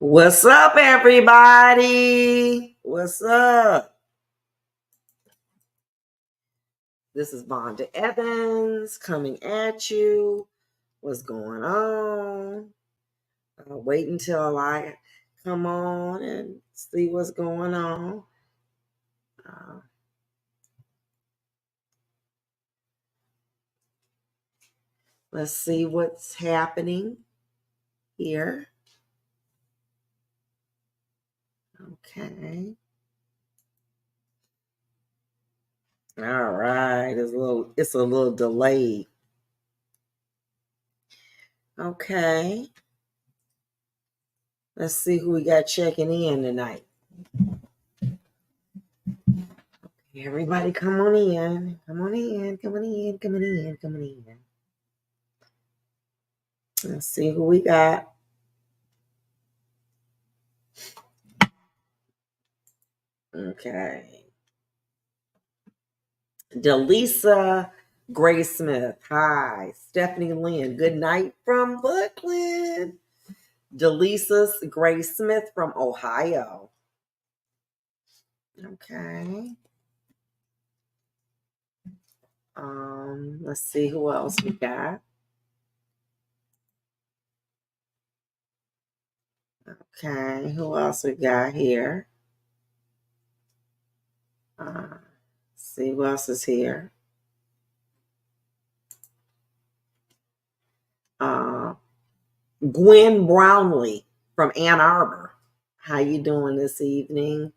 What's up, everybody? What's up? This is Vonda Evans coming at you. What's going on? Wait until I come on and see what's going on. Uh, let's see what's happening here. Okay. All right. It's a little delayed. Okay. Let's see who we got checking in tonight. Everybody come on in. Come on in. Come on in. Come on in. Come on in. Let's see who we got. Okay. Delisa Gray Smith. Hi. Stephanie Lynn. Good night from Brooklyn. Delisa Gray Smith from Ohio. Okay. Let's see who else we got. Okay, who else we got here? See who else is here. Gwen Brownlee from Ann Arbor. How you doing this evening?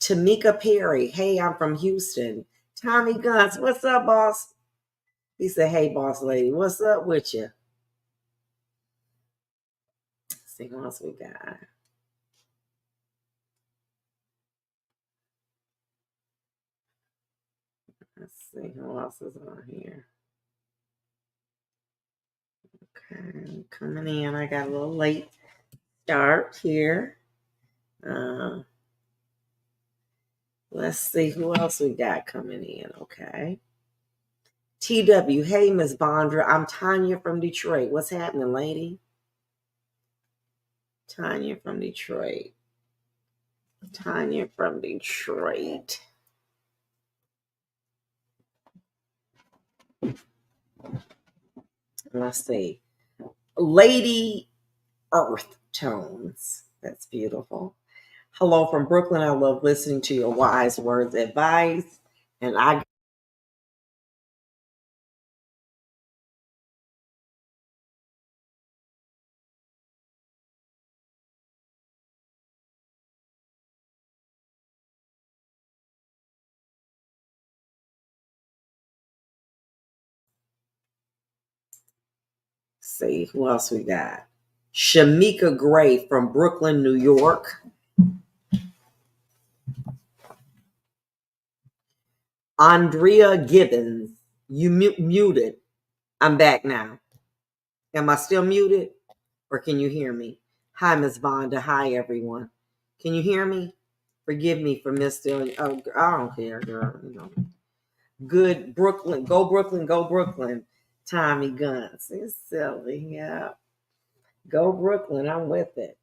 Tamika Perry. Hey, I'm from Houston. Tommy Guns. What's up, boss? He said, hey, boss lady. What's up with you? Let's see what else we got. Let's see who else is on here. Okay, coming in. I got a little late start here. Let's see who else we got coming in. Okay. TW. Hey, Miss Bondra. I'm Tanya from Detroit. What's happening, lady? Tanya from Detroit. Tanya from Detroit. Let's see. Lady Earth Tones. That's beautiful. Hello from Brooklyn. I love listening to your wise words advice. And I see who else we got. Shamika Gray from Brooklyn, New York. Andrea Gibbons. You muted. I'm back now. Am I still muted? Or can you hear me? Hi, Miss Vonda. Hi, everyone. Can you hear me? Forgive me for Mr. Oh, I don't care, girl. You know. Good Brooklyn. Go Brooklyn. Go Brooklyn. Tommy Guns. It's silly. Yeah. Go Brooklyn. I'm with it.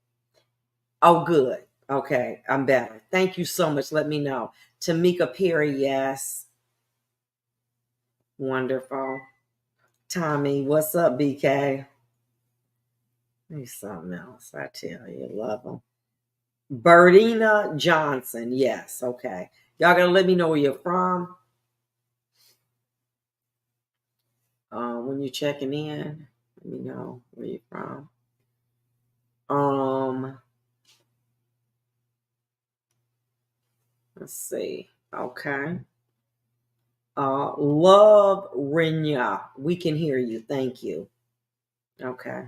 Oh, good. Okay. I'm better. Thank you so much. Let me know. Tamika Perry. Yes. Wonderful. Tommy. What's up, BK? He's something else. I tell you. Love him. Bertina Johnson. Yes. Okay. Y'all gotta let me know where you're from. When you're checking in, let me know where you're from. Let's see. Okay. Love Rinya. We can hear you. Thank you. Okay.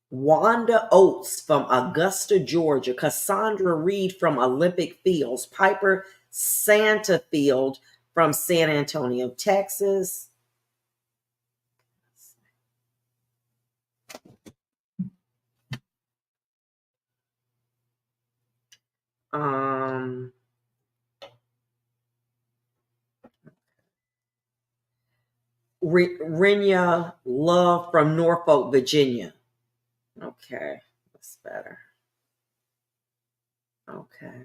Wanda Oates from Augusta, Georgia. Cassandra Reed from Olympic Fields. Piper Santafield from San Antonio, Texas. Rinya Love from Norfolk, Virginia. Okay, that's better. Okay.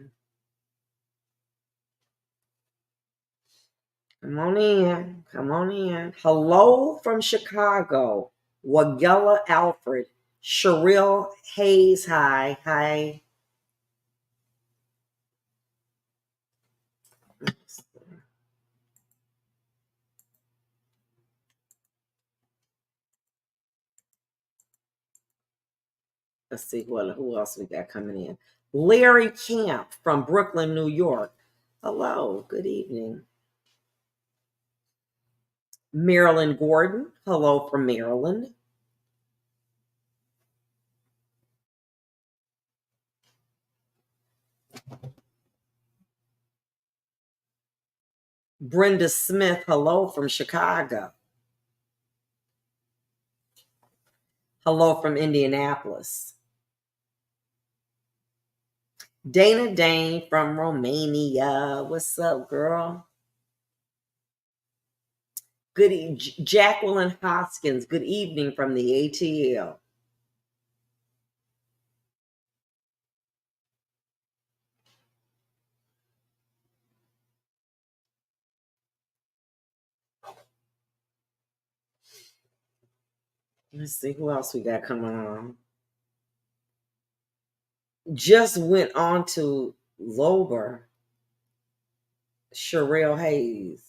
Come on in. Come on in. Hello from Chicago. Wagella Alfred. Sherrill Hayes. Hi. Hi. Let's see who else we got coming in. Larry Camp from Brooklyn, New York. Hello. Good evening. Marilyn Gordon. Hello from Maryland. Brenda Smith. Hello from Chicago. Hello from Indianapolis. Dana Dane from Romania. What's up, girl? Jacqueline Hoskins. Good evening from the ATL. Let's see who else we got coming on. Just went on to Lober. Sherrill Hayes.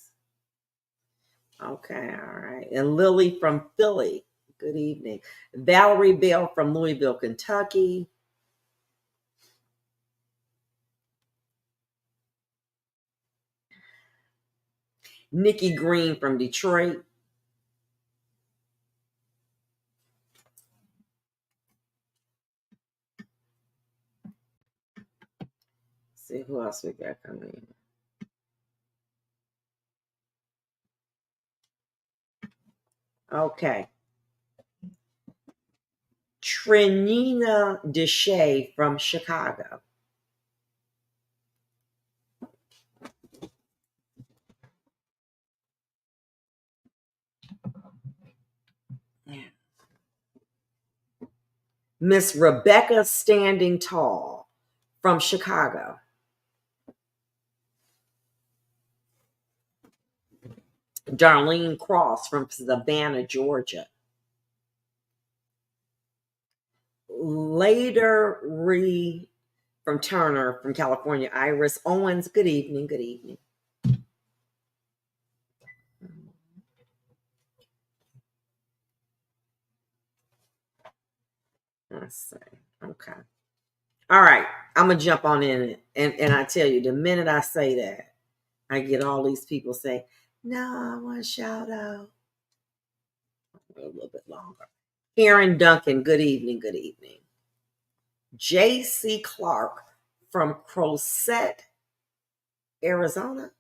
Okay, all right. And Lily from Philly. Good evening. Valerie Bell from Louisville, Kentucky. Nikki Green from Detroit. Let's see who else we got coming in. Okay. Trinina Deshay from Chicago. Miss Rebecca Standing Tall from Chicago. Darlene Cross from Savannah, Georgia. Later from Turner from California. Iris Owens. Good evening. Good evening. Let's see. Okay. All right. I'm gonna jump on in it. And I tell you, the minute I say that, I get all these people say, no, I want to shout out. A little bit longer. Karen Duncan, good evening, good evening. J.C. Clark from Crozet, Arizona.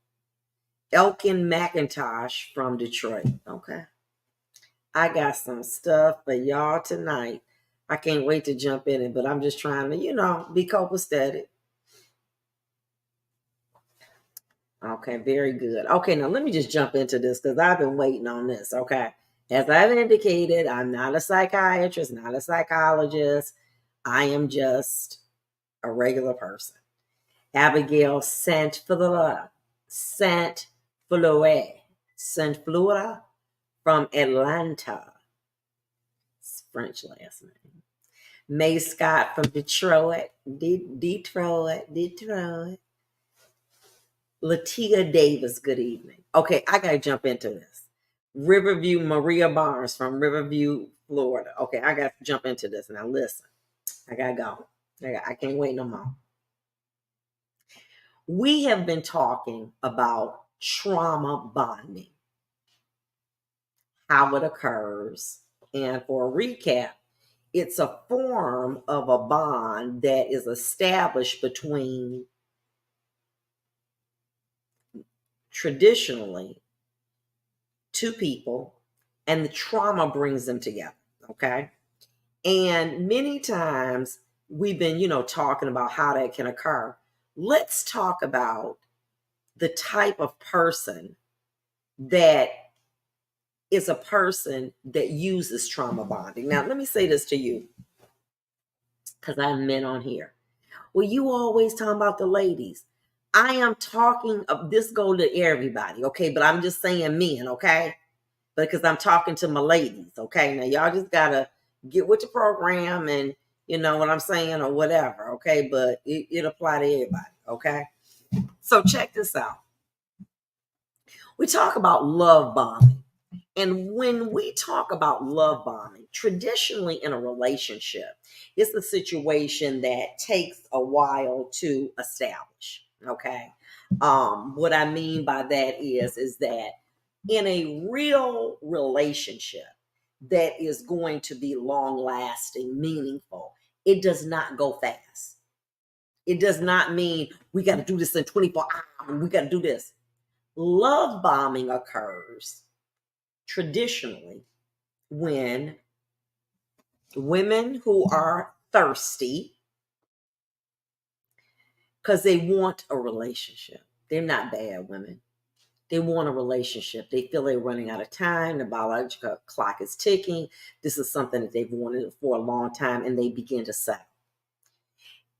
Elkin McIntosh from Detroit. Okay. I got some stuff for y'all tonight. I can't wait to jump in it, but I'm just trying to, be copacetic. Okay, very good. Okay, now let me just jump into this because I've been waiting on this. Okay. As I've indicated, I'm not a psychiatrist, not a psychologist. I am just a regular person. Abigail Saint Fleur from Atlanta. It's French last name. May Scott from Detroit. Detroit. Latia Davis, good evening. Okay, I got to jump into this. Riverview Maria Barnes from Riverview, Florida. Okay, I got to jump into this. Now listen, I got to go. I can't wait no more. We have been talking about trauma bonding, how it occurs. And for a recap, it's a form of a bond that is established between traditionally two people, and the trauma brings them together. Okay. And many times we've been, talking about how that can occur. Let's talk about the type of person that is a person that uses trauma bonding. Now, let me say this to you. because I have men on here. Well, you always talking about the ladies. I am talking of this go to everybody, okay? But I'm just saying men, okay? Because I'm talking to my ladies, okay? Now y'all just gotta get with the program and you know what I'm saying or whatever, okay? But it apply to everybody, okay? So check this out. We talk about love bombing. And when we talk about love bombing, traditionally in a relationship, it's a situation that takes a while to establish. Okay. What I mean by that is that in a real relationship that is going to be long lasting, meaningful, it does not go fast. It does not mean we got to do this in 24 hours. We got to do this. Love bombing occurs traditionally when women who are thirsty because they want a relationship. They're not bad women. They want a relationship. They feel they're running out of time. The biological clock is ticking. This is something that they've wanted for a long time, and they begin to settle.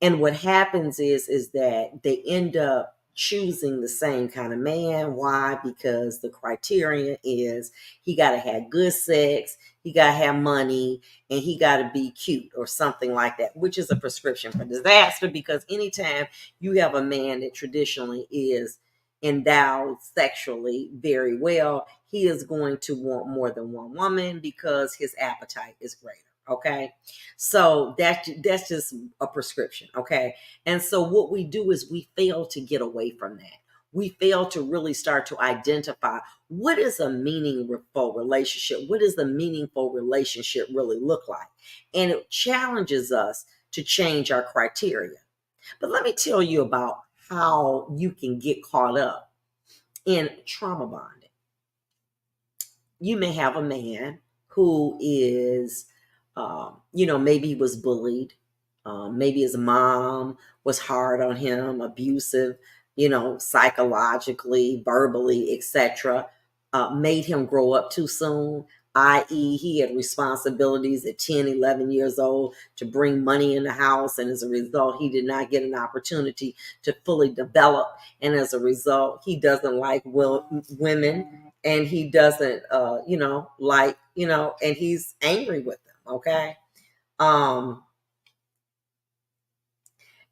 And what happens is that they end up choosing the same kind of man. Why? Because the criterion is he got to have good sex, he got to have money, and he got to be cute or something like that, which is a prescription for disaster. Because anytime you have a man that traditionally is endowed sexually very well, he is going to want more than one woman because his appetite is greater. Okay. So that's just a prescription, okay? And so what we do is we fail to get away from that. We fail to really start to identify what is a meaningful relationship? What does the meaningful relationship really look like? And it challenges us to change our criteria. But let me tell you about how you can get caught up in trauma bonding. You may have a man who is maybe he was bullied. Maybe his mom was hard on him, abusive, psychologically, verbally, etc. Made him grow up too soon, i.e., he had responsibilities at 10, 11 years old to bring money in the house. And as a result, he did not get an opportunity to fully develop. And as a result, he doesn't like women and he doesn't, and he's angry with them. Okay.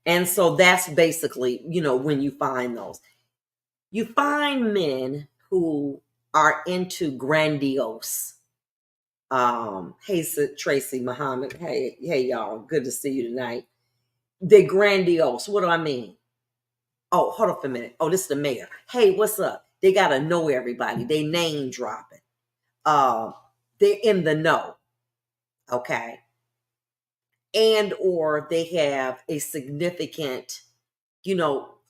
And so that's basically, when you find those, you find men who are into grandiose. Hey, Tracy Muhammad. Hey, y'all. Good to see you tonight. They're grandiose. What do I mean? Oh, hold up a minute. Oh, this is the mayor. Hey, what's up? They got to know everybody. They name dropping. They're in the know. Okay. And or they have a significant,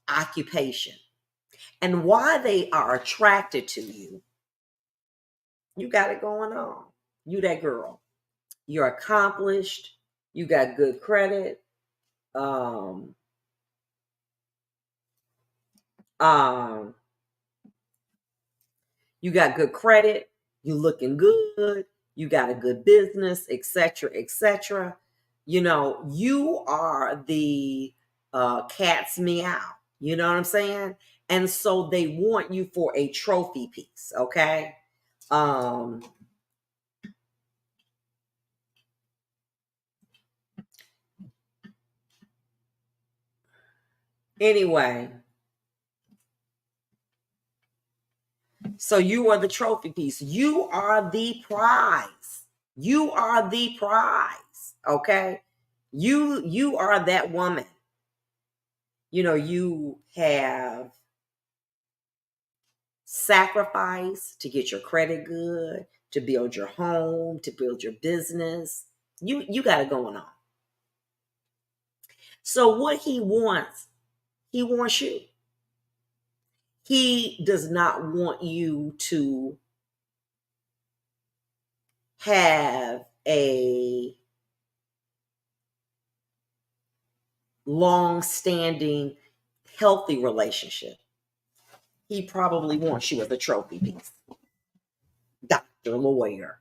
occupation. And why they are attracted to you, you got it going on. You that girl. You're accomplished. You got good credit. Um, you got good credit. You looking good. You got a good business, etc., etc. You are the cat's meow. You know what I'm saying? And so they want you for a trophy piece, okay? Anyway, so you are the trophy piece. You are the prize. You are the prize, okay? You are that woman. You have sacrifice to get your credit good, to build your home, to build your business. You got it going on. So what he wants you. He does not want you to have a long-standing, healthy relationship. He probably wants you as a trophy piece. Doctor, lawyer,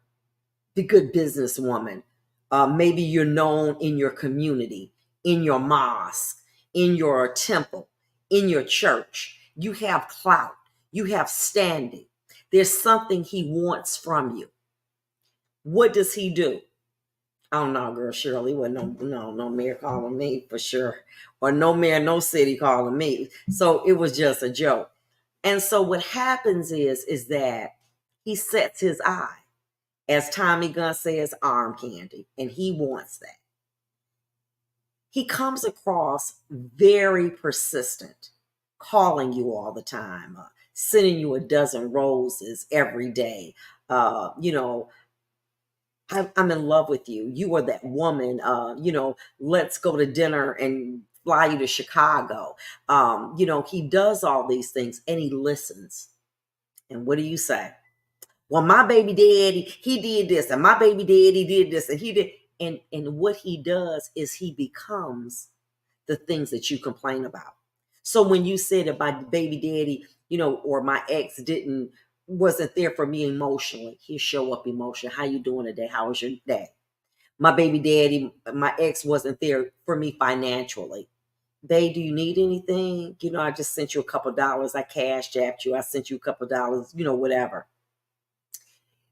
the good businesswoman. Maybe you're known in your community. in your mosque, in your temple, in your church. You have clout. You have standing. There's something he wants from you. What does he do? Oh no, girl, Shirley wasn't no mayor calling me for sure. Or no mayor, no city calling me. So it was just a joke. And so what happens is that he sets his eye, as Tommy Gunn says, arm candy, and he wants that. He comes across very persistent, calling you all the time, sending you a dozen roses every day. You know, I'm in love with you. You are that woman. You know, let's go to dinner and fly you to Chicago. You know, he does all these things and he listens. And what do you say? Well, my baby daddy, he did this, and my baby daddy did this, and he did. And what he does is he becomes the things that you complain about. So when you said that my baby daddy, you know, or my ex wasn't there for me emotionally, he'll show up emotionally. How you doing today? How was your day? My baby daddy, my ex wasn't there for me financially. Babe, do you need anything? You know, I just sent you a couple dollars. I cashed at you. I sent you a couple dollars, you know, whatever.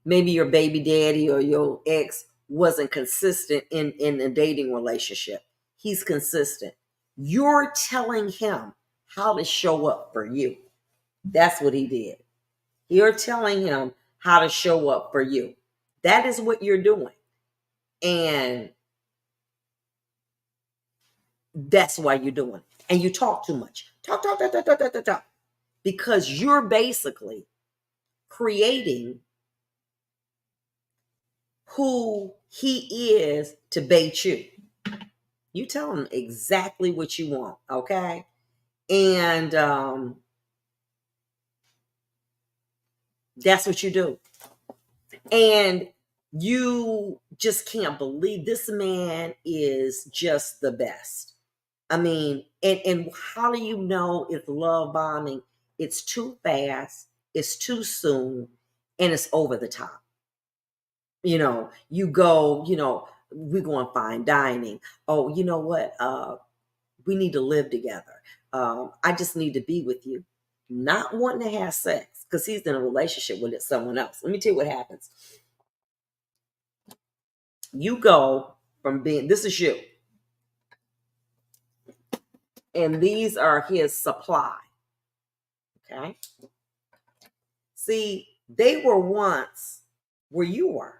Maybe your baby daddy or your ex wasn't consistent in a dating relationship. He's consistent. You're telling him how to show up for you. That's what he did. You're telling him how to show up for you. That is what you're doing. And that's why you're doing it. And you talk too much. Talk. Because you're basically creating who he is to bait you. You tell him exactly what you want, okay? And that's what you do. And you just can't believe this man is just the best. I mean, and how do you know it's love bombing? It's too fast, it's too soon, and it's over the top. You know, you go, you know, we go on fine dining. Oh, you know what? We need to live together. I just need to be with you. Not wanting to have sex because he's in a relationship with someone else. Let me tell you what happens. You go from being, this is you, and these are his supply. Okay. See, they were once where you were.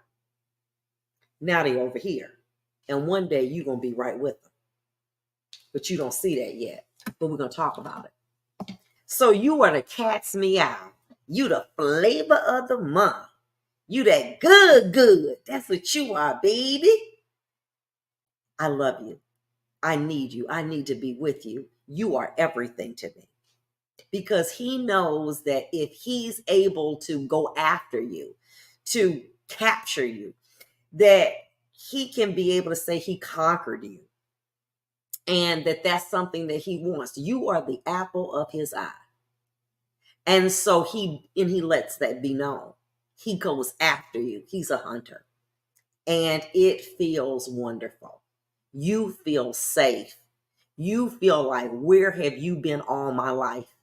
Now they over here. And one day you're going to be right with them. But you don't see that yet. But we're going to talk about it. So you are the cat's meow. You the flavor of the month. You that good. That's what you are, baby. I love you. I need you. I need to be with you. You are everything to me. Because he knows that if he's able to go after you, to capture you, that he can be able to say he conquered you. And that's something that he wants. You are the apple of his eye. And so he lets that be known. He goes after you. He's a hunter. And it feels wonderful. You feel safe. You feel like, where have you been all my life?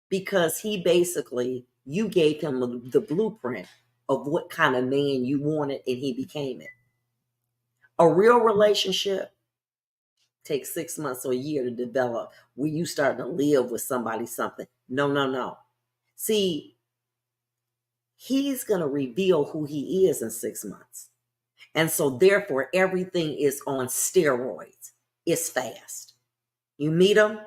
Because he basically, you gave him the blueprint of what kind of man you wanted, and he became it. A real relationship takes 6 months or a year to develop where you start to live with somebody something. No. See, he's going to reveal who he is in 6 months. And so therefore, everything is on steroids. It's fast. You meet him,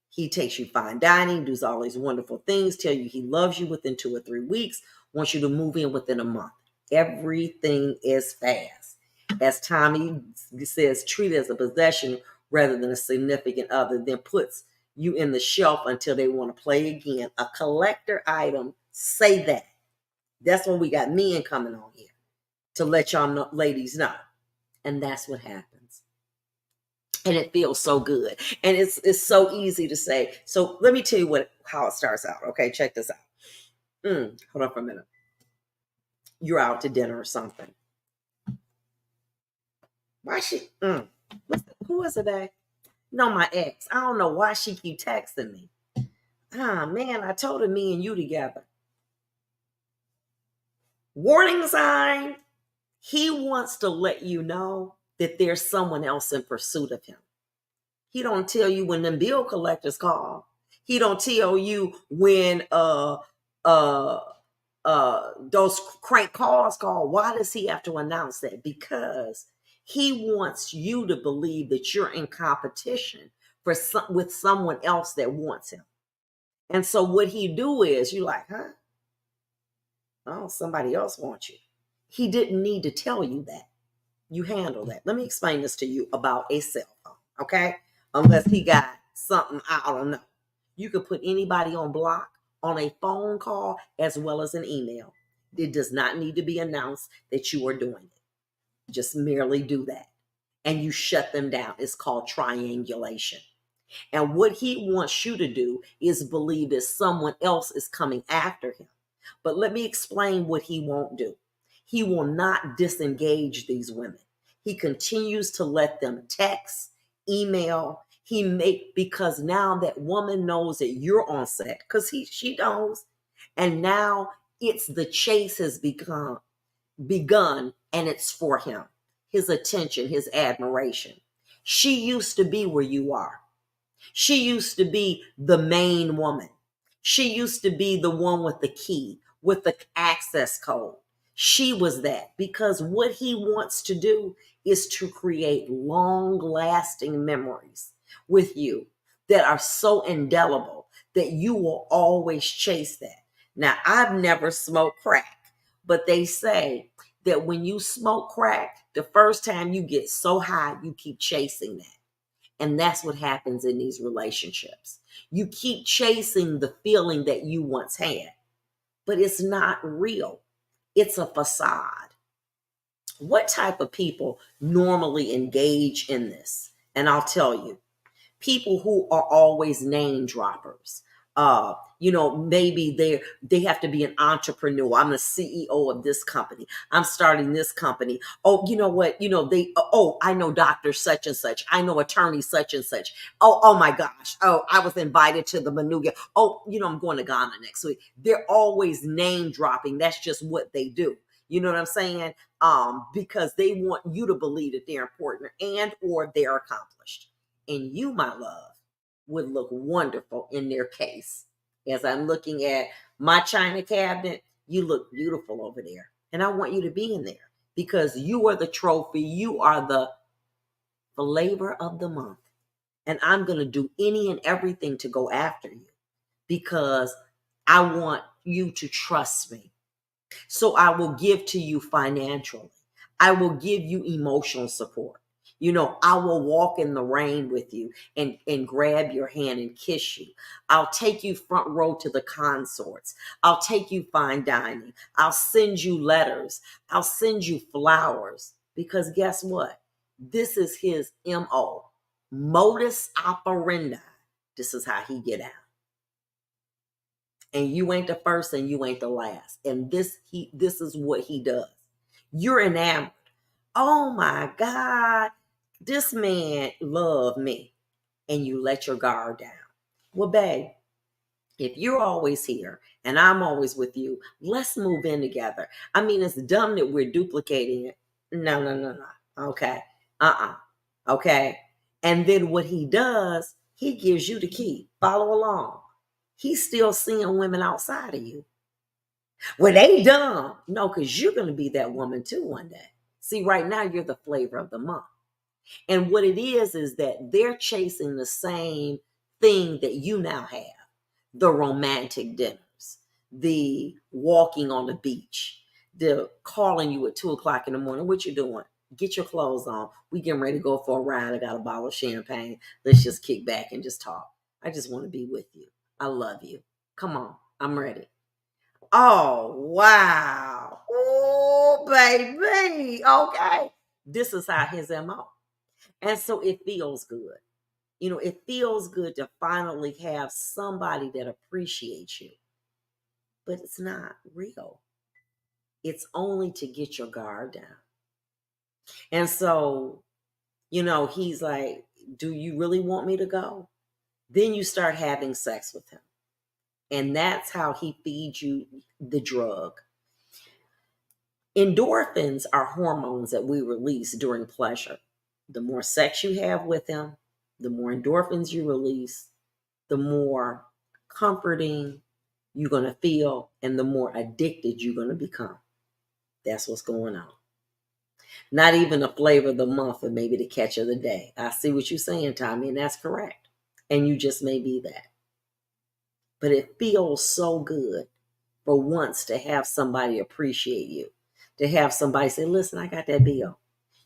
he takes you fine dining, does all these wonderful things, tell you he loves you within 2 or 3 weeks, wants you to move in within a month. Everything is fast. As Tommy says, treat it as a possession rather than a significant other, then puts you in the shelf until they want to play again. A collector item, say that. That's when we got men coming on here to let y'all know, ladies know. And that's what happens. And it feels so good. And it's so easy to say. So let me tell you how it starts out. Okay, check this out. Hold on for a minute. You're out to dinner or something. Why she? Who Who is it, babe? No, my ex. I don't know why she keep texting me. Ah, man, I told her me and you together. Warning sign. He wants to let you know that there's someone else in pursuit of him. He don't tell you when them bill collectors call. He don't tell you when uh those crank calls call. Why does he have to announce that? Because he wants you to believe that you're in competition with someone else that wants him. And so what he do is you're like, huh? Oh, somebody else wants you. He didn't need to tell you that. You handle that. Let me explain this to you about a cell phone, okay? Unless he got something, I don't know. You could put anybody on block on a phone call as well as an email. It does not need to be announced that you are doing it. Just merely do that. And you shut them down. It's called triangulation. And what he wants you to do is believe that someone else is coming after him. But let me explain what he won't do. He will not disengage these women. He continues to let them text, email. Because now that woman knows that you're on set, because she knows, and now it's the chase has begun, and it's for him, his attention, his admiration. She used to be where you are. She used to be the main woman. She used to be the one with the key, with the access code. She was that because what he wants to do is to create long lasting memories with you that are so indelible that you will always chase that. Now, I've never smoked crack, but they say that when you smoke crack, the first time you get so high, you keep chasing that. And that's what happens in these relationships. You keep chasing the feeling that you once had, but it's not real. It's a facade. What type of people normally engage in this? And I'll tell you, people who are always name droppers. Maybe they have to be an entrepreneur. I'm the CEO of this company. I'm starting this company. Oh, you know what? I know Dr. Such and such. I know attorney such and such. Oh my gosh. Oh, I was invited to the Manuga. Oh, I'm going to Ghana next week. They're always name dropping. That's just what they do. You know what I'm saying? Because they want you to believe that they're important and or they're accomplished. And you, my love, would look wonderful in their case. As I'm looking at my china cabinet, you look beautiful over there. And I want you to be in there because you are the trophy. You are the flavor of the month. And I'm going to do any and everything to go after you because I want you to trust me. So I will give to you financially. I will give you emotional support. I will walk in the rain with you and grab your hand and kiss you. I'll take you front row to the consorts. I'll take you fine dining. I'll send you letters. I'll send you flowers. Because guess what? This is his MO. Modus operandi. This is how he get out. And you ain't the first and you ain't the last. And this is what he does. You're enamored. Oh my God, this man loved me. And you let your guard down. Well, babe, if you're always here and I'm always with you, let's move in together. I mean, it's dumb that we're duplicating it. No. Okay. Okay. And then what he does, he gives you the key. Follow along. He's still seeing women outside of you. Well, they dumb. No, because you're going to be that woman too one day. See, right now, you're the flavor of the month. And what it is that they're chasing the same thing that you now have. The romantic dinners, the walking on the beach, the calling you at 2:00 in the morning. What you doing? Get your clothes on. We getting ready to go for a ride. I got a bottle of champagne. Let's just kick back and just talk. I just want to be with you. I love you. Come on. I'm ready. Oh, wow. Oh, baby. Okay. This is how his MO. And so it feels good. It feels good to finally have somebody that appreciates you. But it's not real. It's only to get your guard down. And so He's like, do you really want me to go? Then you start having sex with him. And that's how he feeds you the drug. Endorphins are hormones that we release during pleasure. The more sex you have with him, the more endorphins you release, the more comforting you're going to feel, and the more addicted you're going to become. That's what's going on. Not even a flavor of the month or maybe the catch of the day. I see what you're saying, Tommy, and that's correct. And you just may be that. But it feels so good for once to have somebody appreciate you, to have somebody say, listen, I got that bill.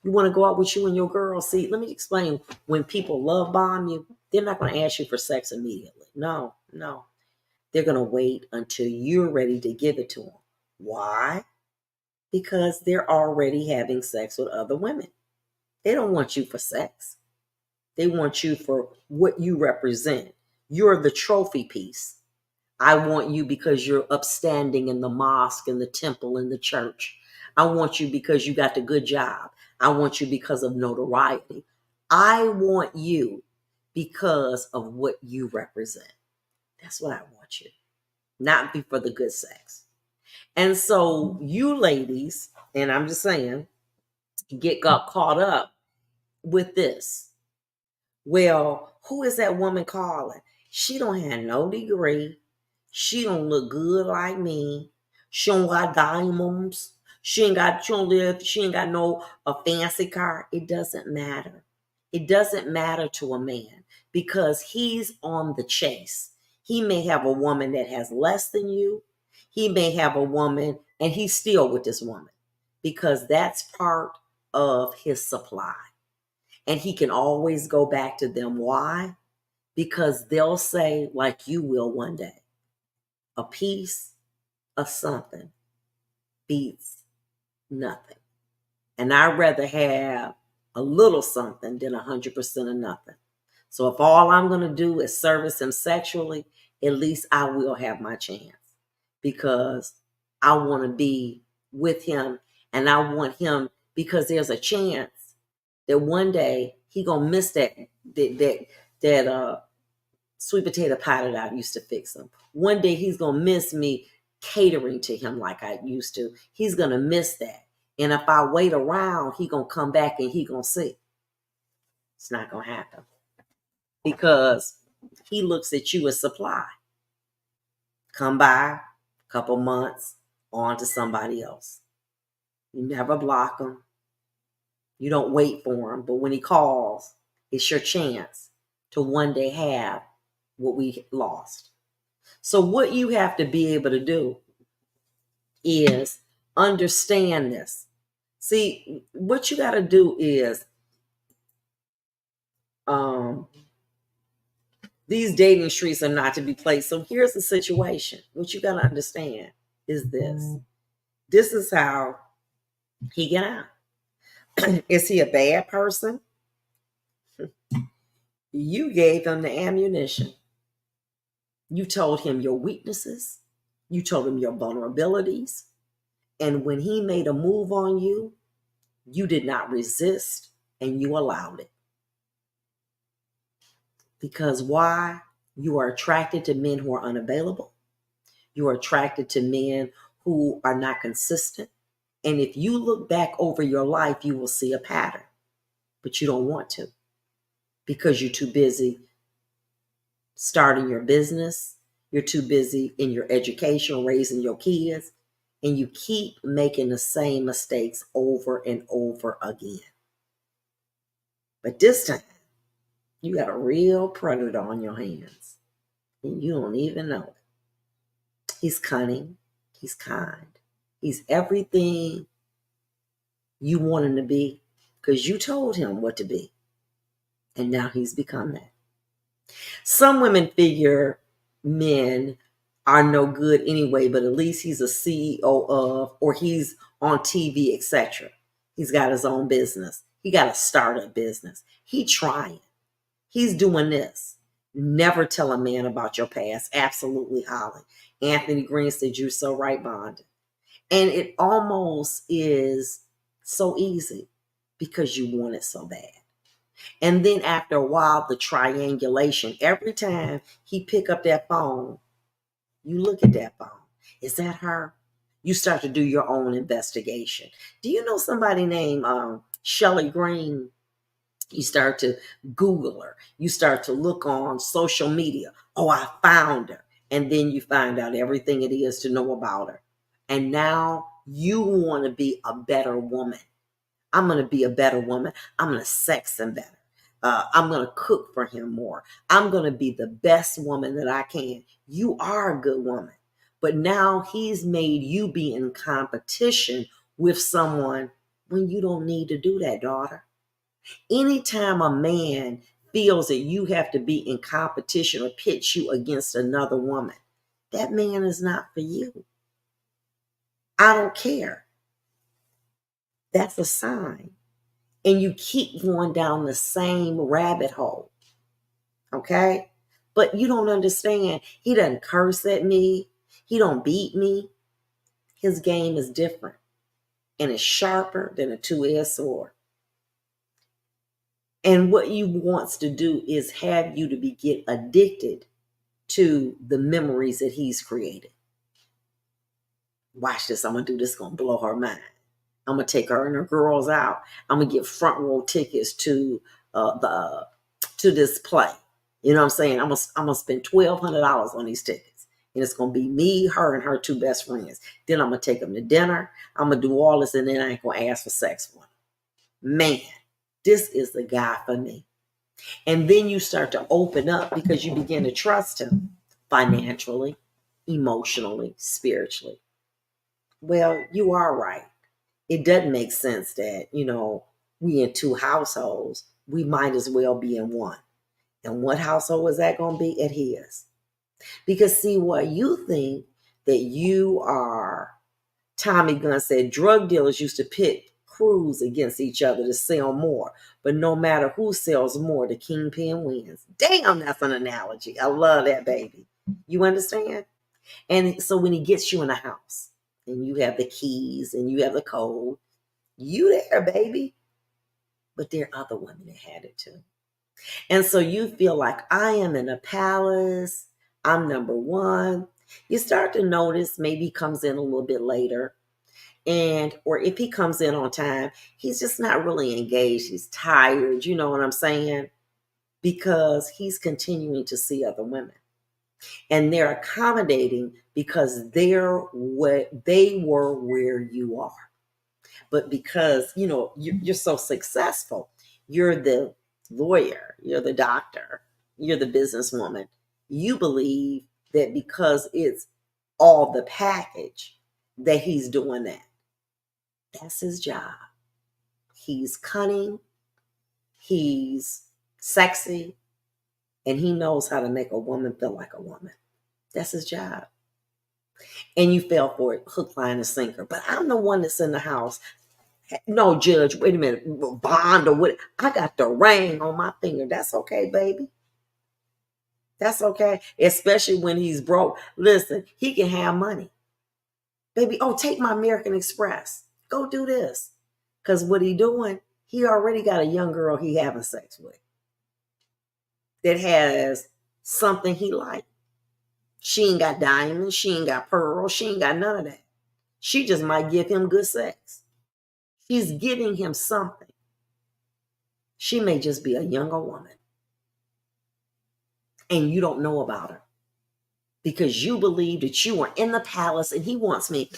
You want to go out with you and your girl? See, let me explain. When people love bomb you, they're not going to ask you for sex immediately. No. They're going to wait until you're ready to give it to them. Why? Because they're already having sex with other women. They don't want you for sex. They want you for what you represent. You're the trophy piece. I want you because you're upstanding in the mosque, in the temple, in the church. I want you because you got the good job. I want you because of notoriety. I want you because of what you represent. That's what I want you. Not be for the good sex. And so you ladies, and I'm just saying, got caught up with this. Well, who is that woman calling? She don't have no degree. She don't look good like me. She don't got diamonds. She ain't got no a fancy car. It doesn't matter. It doesn't matter to a man because he's on the chase. He may have a woman that has less than you. He may have a woman and he's still with this woman because that's part of his supply. And he can always go back to them. Why? Because they'll say, like you will one day, a piece of something beats nothing. And I'd rather have a little something than 100% of nothing. So if all I'm going to do is service him sexually, at least I will have my chance because I want to be with him and I want him because there's a chance that one day he gonna miss that sweet potato pie that I used to fix him. One day he's gonna miss me catering to him like I used to. He's gonna miss that. And if I wait around, he gonna come back and he gonna see. It's not gonna happen. Because he looks at you as supply. Come by, a couple months, on to somebody else. You never block him. You don't wait for him. But when he calls, it's your chance to one day have what we lost. So what you have to be able to do is understand this. See, what you got to do is these dating streets are not to be played. So here's the situation. What you got to understand is this. This is how he got out. Is he a bad person? You gave him the ammunition. You told him your weaknesses. You told him your vulnerabilities. And when he made a move on you, you did not resist and you allowed it. Because why? You are attracted to men who are unavailable. You are attracted to men who are not consistent. And if you look back over your life, you will see a pattern. But you don't want to because you're too busy starting your business. You're too busy in your education, raising your kids. And you keep making the same mistakes over and over again. But this time, you got a real predator on your hands. And you don't even know it. He's cunning. He's kind. He's everything you want him to be because you told him what to be. And now he's become that. Some women figure men are no good anyway, but at least he's a CEO of, or he's on TV, etc. He's got his own business. He got a startup business. He trying. He's doing this. Never tell a man about your past. Absolutely, Holly. Anthony Green said, you're so right, Bond. And it almost is so easy because you want it so bad. And then after a while, the triangulation, every time he pick up that phone, you look at that phone. Is that her? You start to do your own investigation. Do you know somebody named Shelley Green? You start to Google her. You start to look on social media. Oh, I found her. And then you find out everything it is to know about her. And now you want to be a better woman. I'm going to be a better woman. I'm going to sex him better. I'm going to cook for him more. I'm going to be the best woman that I can. You are a good woman. But now he's made you be in competition with someone when you don't need to do that, daughter. Anytime a man feels that you have to be in competition or pitch you against another woman, that man is not for you. I don't care. That's a sign. And you keep going down the same rabbit hole. Okay? But you don't understand. He doesn't curse at me. He don't beat me. His game is different. And it's sharper than a two-edged sword. And what he wants to do is have you to get addicted to the memories that he's created. Watch this. I'm going to do this. It's going to blow her mind. I'm going to take her and her girls out. I'm going to get front row tickets to this play. You know what I'm saying? I'm going to spend $1,200 on these tickets. And it's going to be me, her, and her two best friends. Then I'm going to take them to dinner. I'm going to do all this, and then I ain't going to ask for sex for them. Man, this is the guy for me. And then you start to open up because you begin to trust him financially, emotionally, spiritually. Well, you are right. It doesn't make sense that, we in two households. We might as well be in one. And what household is that going to be? At his. Because see, what you think that you are, Tommy Gunn said, drug dealers used to pit crews against each other to sell more. But no matter who sells more, the kingpin wins. Damn, that's an analogy. I love that, baby. You understand? And so when he gets you in a house and you have the keys and you have the code, you there, baby. But there are other women that had it too. And so you feel like I am in a palace. I'm number one. You start to notice maybe he comes in a little bit later. Or if he comes in on time, he's just not really engaged. He's tired. You know what I'm saying? Because he's continuing to see other women. And they're accommodating because they were where you are. But because, you're so successful, you're the lawyer, you're the doctor, you're the businesswoman. You believe that because it's all the package that he's doing that. That's his job. He's cunning, he's sexy, and he knows how to make a woman feel like a woman. That's his job. And you fell for it, hook, line, and sinker. But I'm the one that's in the house. No, Judge, wait a minute, bond or what? I got the ring on my finger. That's okay, baby. That's okay. Especially when he's broke. Listen, he can have money. Baby, take my American Express. Go do this. Because what he doing, he already got a young girl he having sex with that has something he like. She ain't got diamonds. She ain't got pearls. She ain't got none of that. She just might give him good sex. She's giving him something. She may just be a younger woman. And you don't know about her. Because you believe that you are in the palace and he wants me.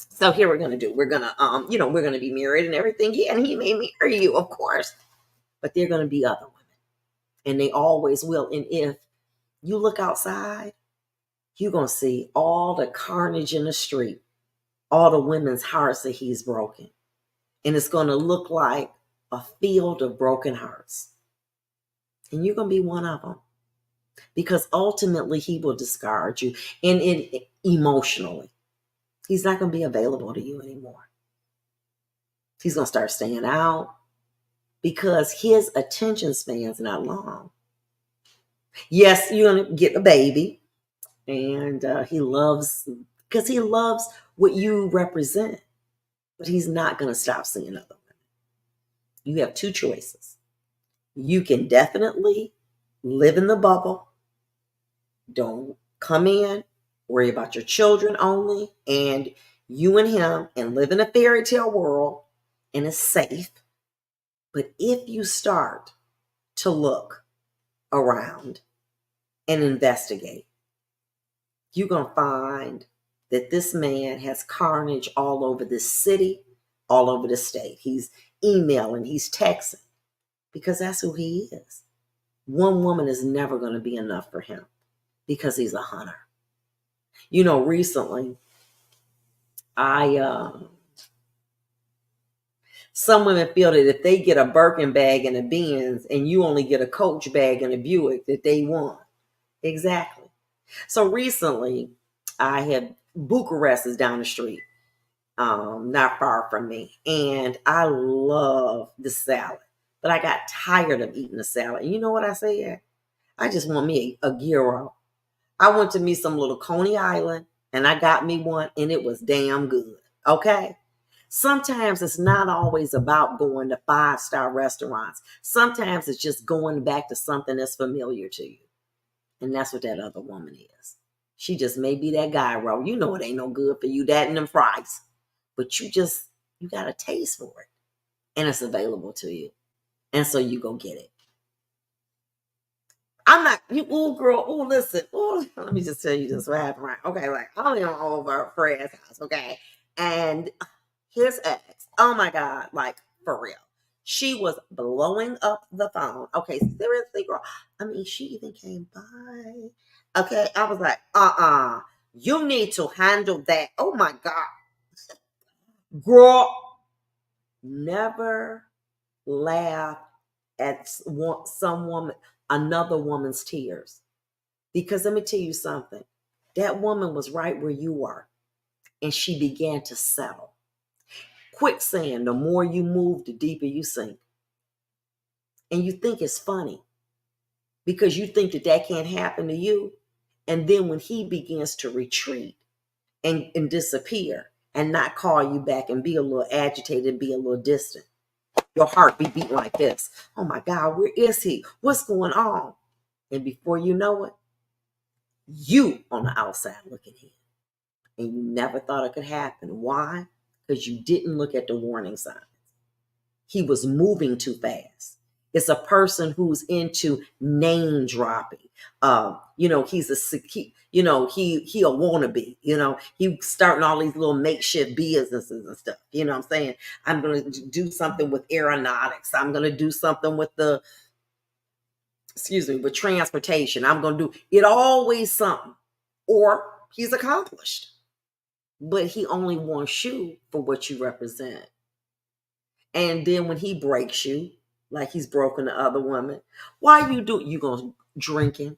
So here we're going to do. We're going to, we're going to be married and everything. Yeah, and he may marry you, of course. But there are going to be other women. And they always will. And if you look outside, you're going to see all the carnage in the street. All the women's hearts that he's broken. And it's going to look like a field of broken hearts. And you're going to be one of them. Because ultimately he will discard you. And emotionally. He's not going to be available to you anymore. He's going to start staying out. Because his attention span's not long. Yes, you're going to get a baby. And he loves what you represent. But he's not going to stop seeing other women. You have two choices. You can definitely live in the bubble. Don't come in, worry about your children only, and you and him, and live in a fairy tale world, and it's safe. But if you start to look around and investigate, you're going to find that this man has carnage all over the city, all over the state. He's emailing, he's texting, because that's who he is. One woman is never going to be enough for him because he's a hunter. Recently, some women feel that if they get a Birkin bag and a Benz and you only get a Coach bag and a Buick, that they won. Exactly. So recently, I had Bucharest is down the street, not far from me, and I love the salad, but I got tired of eating the salad. And you know what I said? I just want me a gyro. I went to me some little Coney Island, and I got me one, and it was damn good. Okay. Sometimes it's not always about going to 5-star restaurants. Sometimes it's just going back to something that's familiar to you. And that's what that other woman is. She just may be that gyro. You know it ain't no good for you, that and them fries. But you got a taste for it. And it's available to you. And so you go get it. I'm not, girl, listen. Let me just tell you this what happened, right? Okay, like, I'm over Fred's house, okay? And his ex, oh my God, like, for real. She was blowing up the phone. Okay, seriously, girl. I mean, she even came by. Okay, I was like, you need to handle that. Oh my God. Girl, never laugh at another woman's tears. Because let me tell you something. That woman was right where you were. And she began to settle. Quicksand, the more you move, the deeper you sink. And you think it's funny. Because you think that can't happen to you. And then when he begins to retreat and disappear and not call you back and be a little agitated, be a little distant, your heart be beating like this. Oh my God, where is he? What's going on? And before you know it, you on the outside looking in. And you never thought it could happen. Why? Because you didn't look at the warning signs. He was moving too fast. It's a person who's into name dropping. He's he a wannabe. He starting all these little makeshift businesses and stuff. You know what I'm saying? I'm going to do something with aeronautics. I'm going to do something with with transportation. I'm going to do it. Always something. Or he's accomplished. But he only wants you for what you represent. And then when he breaks you, like he's broken the other woman, why you going drinking,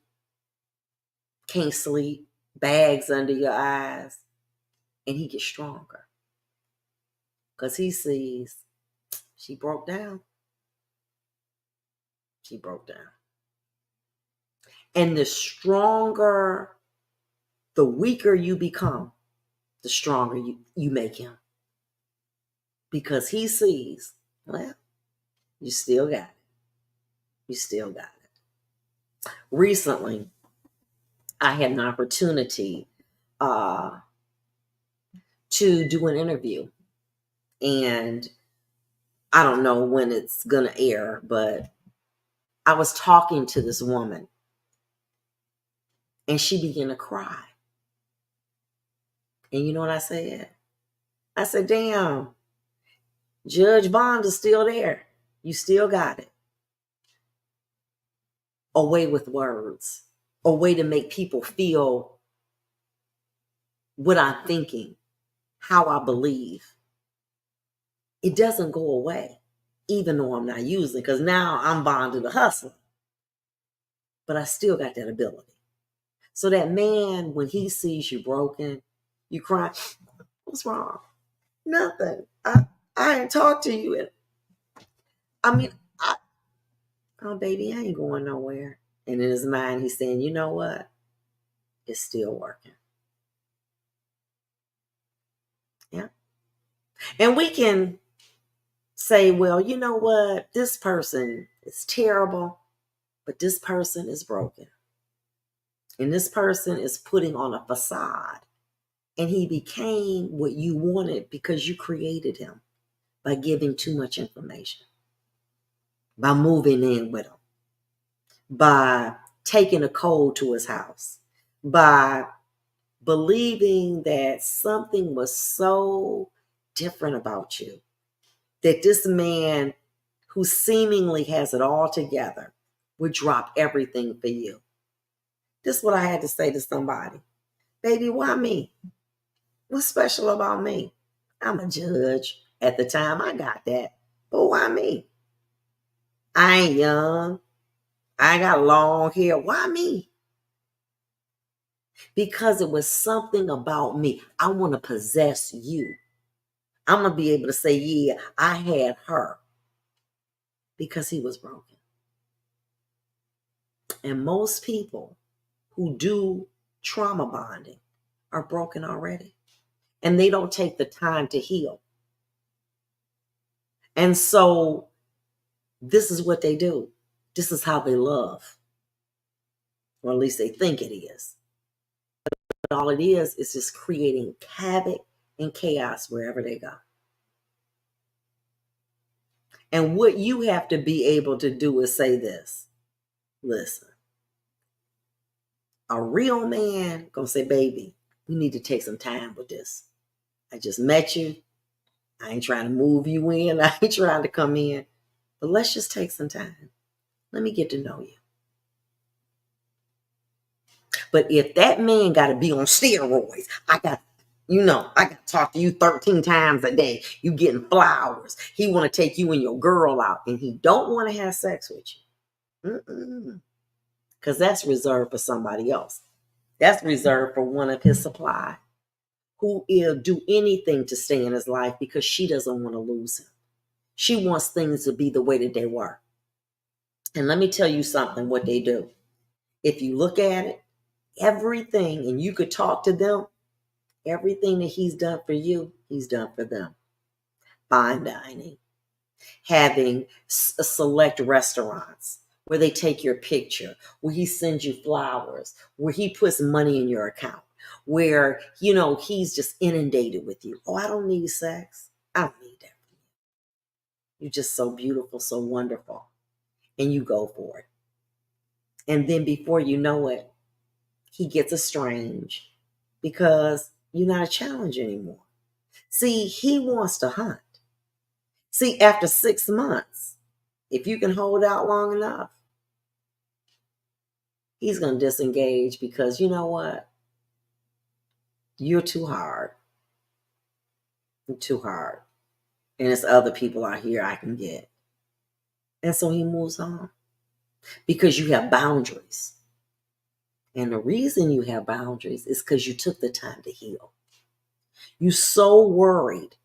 can't sleep, bags under your eyes, and he gets stronger. Because he sees she broke down. She broke down. And the weaker you become, the stronger you make him. Because he sees, well, you still got it. You still got it. Recently, I had an opportunity to do an interview. And I don't know when it's going to air, but I was talking to this woman. And she began to cry. And you know what I said? I said, damn, Judge Bond is still there. You still got it. A way with words. A way to make people feel what I'm thinking, how I believe. It doesn't go away, even though I'm not using it, because now I'm bonded to hustler. But I still got that ability. So that man, when he sees you broken, you cry, what's wrong? Nothing. I ain't talked to you. Oh, baby, I ain't going nowhere. And in his mind, he's saying, you know what? It's still working. Yeah. And we can say, well, you know what? This person is terrible, but this person is broken. And this person is putting on a facade. And he became what you wanted because you created him by giving too much information, by moving in with him, by taking a code to his house, by believing that something was so different about you, that this man who seemingly has it all together would drop everything for you. This is what I had to say to somebody. Baby, why me? What's special about me? I'm a judge. At the time, I got that. But why me? I ain't young. I ain't got long hair. Why me? Because it was something about me. I want to possess you. I'm going to be able to say, yeah, I had her. Because he was broken. And most people who do trauma bonding are broken already. And they don't take the time to heal. And so this is what they do. This is how they love. Or at least they think it is. But all it is just creating havoc and chaos wherever they go. And what you have to be able to do is say this. Listen, a real man gonna say, baby, we need to take some time with this. I just met you. I ain't trying to move you in. I ain't trying to come in. But let's just take some time. Let me get to know you. But if that man got to be on steroids, I got to talk to you 13 times a day. You getting flowers. He want to take you and your girl out, and he don't want to have sex with you. Because that's reserved for somebody else. That's reserved for one of his supply, who will do anything to stay in his life because she doesn't want to lose him. She wants things to be the way that they were. And let me tell you something, what they do. If you look at it, everything, and you could talk to them, everything that he's done for you, he's done for them. Fine dining, having select restaurants where they take your picture, where he sends you flowers, where he puts money in your account, where, he's just inundated with you. Oh, I don't need sex. I don't need that. You're just so beautiful, so wonderful. And you go for it. And then before you know it, he gets estranged because you're not a challenge anymore. See, he wants to hunt. See, after 6 months, if you can hold out long enough, he's going to disengage because you know what? You're too hard. You're too hard. And it's other people out here I can get. And so he moves on because you have boundaries. And the reason you have boundaries is because you took the time to heal. You're so worried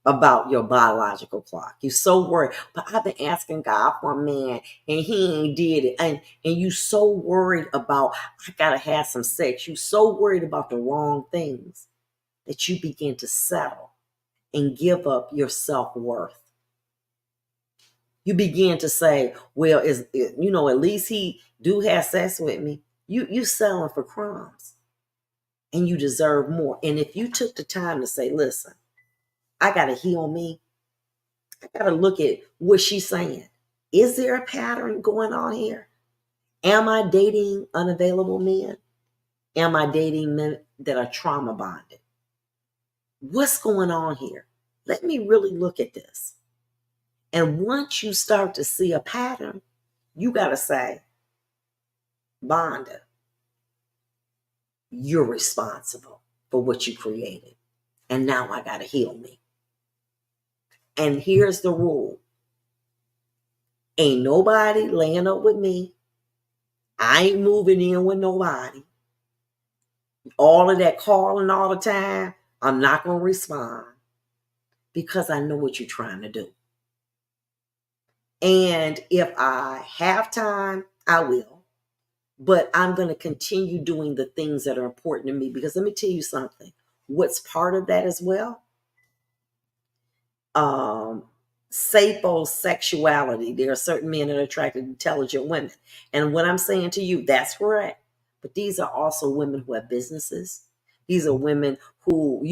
about your biological clock. You're so worried. But I've been asking God for a man and he ain't did it. And you so worried about, I gotta have some sex. You so worried about the wrong things that you begin to settle and give up your self-worth. You begin to say, well, at least he do have sex with me. You selling for crumbs. And you deserve more. And if you took the time to say, listen, I got to heal me. I got to look at what she's saying. Is there a pattern going on here? Am I dating unavailable men? Am I dating men that are trauma bonded? What's going on here? Let me really look at this. And once you start to see a pattern, you got to say, Vonda, you're responsible for what you created. And now I got to heal me. And here's the rule. Ain't nobody laying up with me. I ain't moving in with nobody. All of that calling all the time, I'm not going to respond because I know what you're trying to do. And if I have time, I will. But I'm going to continue doing the things that are important to me because let me tell you something. What's part of that as well? sapiosexuality. There are certain men that are attracted to intelligent women. And what I'm saying to you, that's correct. But these are also women who have businesses. These are women who,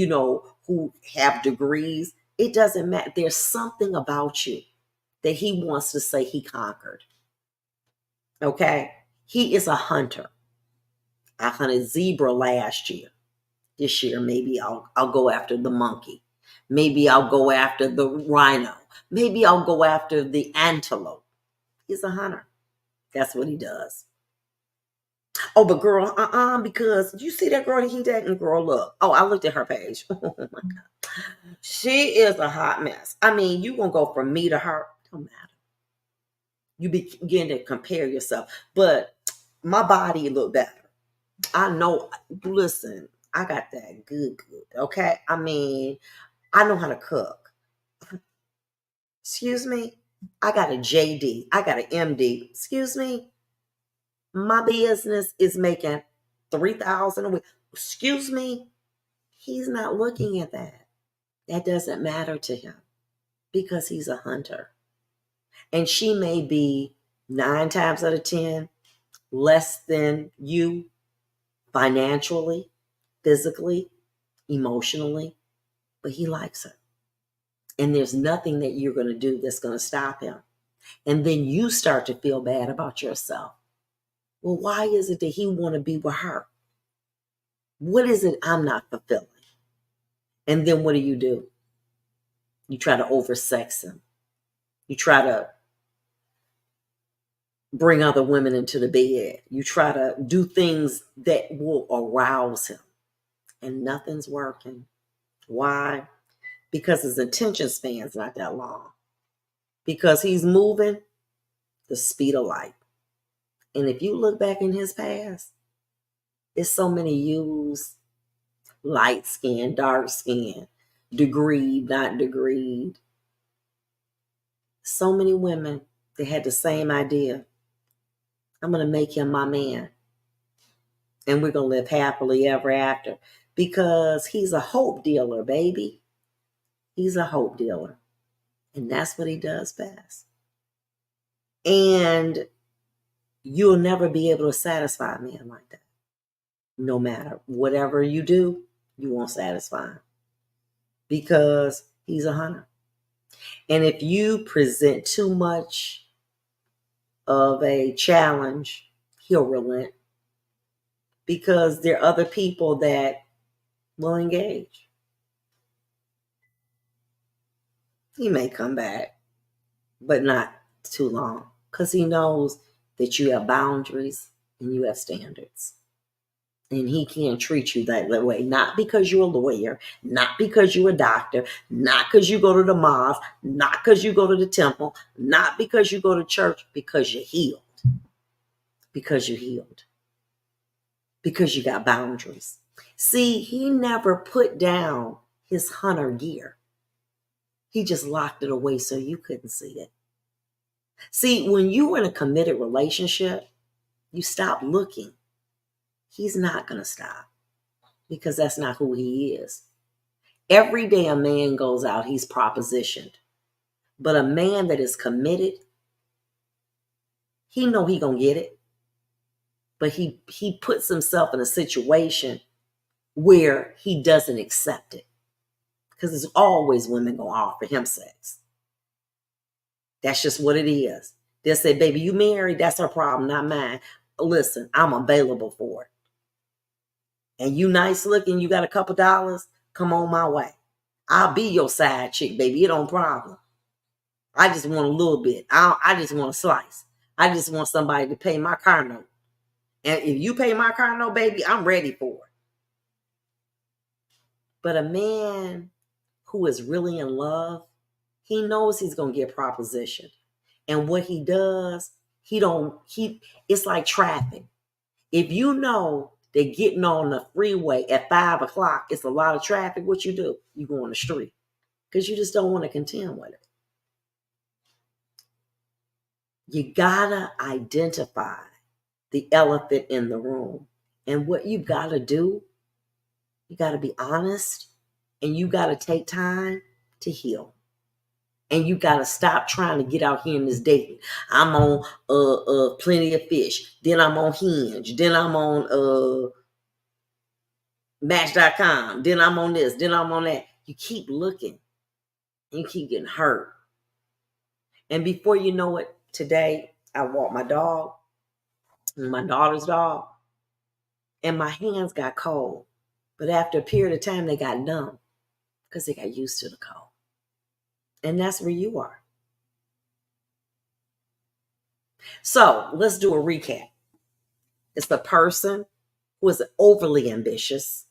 who have degrees. It doesn't matter. There's something about you that he wants to say he conquered. Okay? He is a hunter. I hunted zebra last year. This year, maybe I'll go after the monkey. Maybe I'll go after the rhino. Maybe I'll go after the antelope. He's a hunter. That's what he does. Oh, but girl, because you see that girl that he dating, girl, look. Oh, I looked at her page. Oh my God. She is a hot mess. I mean, you gonna go from me to her. Don't matter. You begin to compare yourself. But my body look better. I know, listen, I got that good, okay? I mean, I know how to cook. Excuse me? I got a JD. I got an MD. Excuse me? My business is making $3,000 a week. Excuse me? He's not looking at that. That doesn't matter to him because he's a hunter. And she may be 9 times out of 10 less than you financially, physically, emotionally, but he likes her. And there's nothing that you're going to do that's going to stop him. And then you start to feel bad about yourself. Well, why is it that he want to be with her? What is it I'm not fulfilling? And then what do? You try to oversex him. You try to bring other women into the bed. You try to do things that will arouse him. And nothing's working. Why? Because his attention span's not that long. Because he's moving the speed of light. And if you look back in his past, there's so many yous, light skin, dark skin, degreed, not degreed. So many women that had the same idea. I'm going to make him my man. And we're going to live happily ever after. Because he's a hope dealer, baby. He's a hope dealer. And that's what he does best. And you'll never be able to satisfy a man like that. No matter whatever you do, you won't satisfy him. Because he's a hunter. And if you present too much of a challenge, he'll relent. Because there are other people that will engage. He may come back, but not too long. Because he knows that you have boundaries and you have standards. And he can't treat you that way. Not because you're a lawyer, not because you're a doctor, not because you go to the mosque, not because you go to the temple, not because you go to church, because you're healed. Because you're healed. Because you got boundaries. See, he never put down his hunter gear. He just locked it away so you couldn't see it. See, when you're in a committed relationship, you stop looking. He's not going to stop because that's not who he is. Every day a man goes out, he's propositioned. But a man that is committed, he know he going to get it. But he puts himself in a situation where he doesn't accept it. Because there's always women going to offer him sex. That's just what it is. They'll say, baby, you married, that's her problem, not mine. Listen, I'm available for it. And you nice looking, you got a couple dollars, come on my way. I'll be your side chick, baby. It don't problem. I just want a little bit. I just want a slice. I just want somebody to pay my car note. And if you pay my car note, baby, I'm ready for it. But a man who is really in love, he knows he's going to get propositioned. And what he does, it's like traffic. If you know that getting on the freeway at 5 o'clock, it's a lot of traffic, what you do? You go on the street because you just don't want to contend with it. You gotta identify the elephant in the room. And what you gotta do, you gotta be honest and you gotta take time to heal. And you got to stop trying to get out here in this dating. I'm on Plenty of Fish. Then I'm on Hinge. Then I'm on Match.com. Then I'm on this. Then I'm on that. You keep looking. And you keep getting hurt. And before you know it, today I walked my dog, my daughter's dog, and my hands got cold. But after a period of time, they got numb because they got used to the cold. And that's where you are. So let's do a recap. It's the person who is overly ambitious,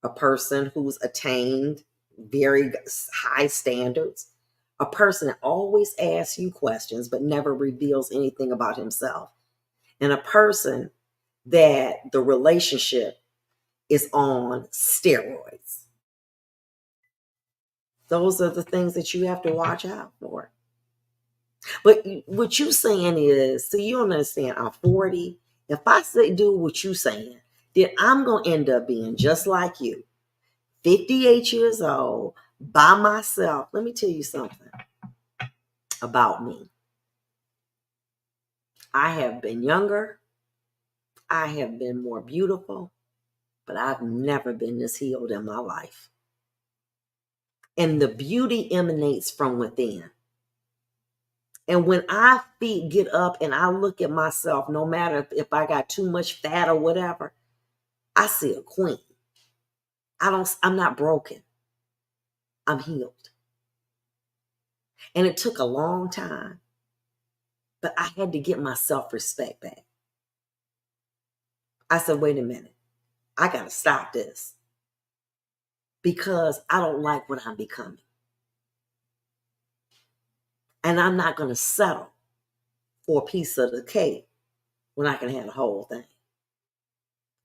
a person who's attained very high standards, a person that always asks you questions but never reveals anything about himself, and a person that the relationship is on steroids. Those are the things that you have to watch out for. But what you saying is, so you don't understand, I'm 40. If I say do what you saying, then I'm going to end up being just like you, 58 years old, by myself. Let me tell you something about me. I have been younger. I have been more beautiful, but I've never been this healed in my life. And the beauty emanates from within. And when I get up and I look at myself, no matter if I got too much fat or whatever, I see a queen. I'm not broken. I'm healed. And it took a long time, but I had to get my self-respect back. I said, wait a minute. I got to stop this because I don't like what I'm becoming. And I'm not going to settle for a piece of the cake when I can have the whole thing.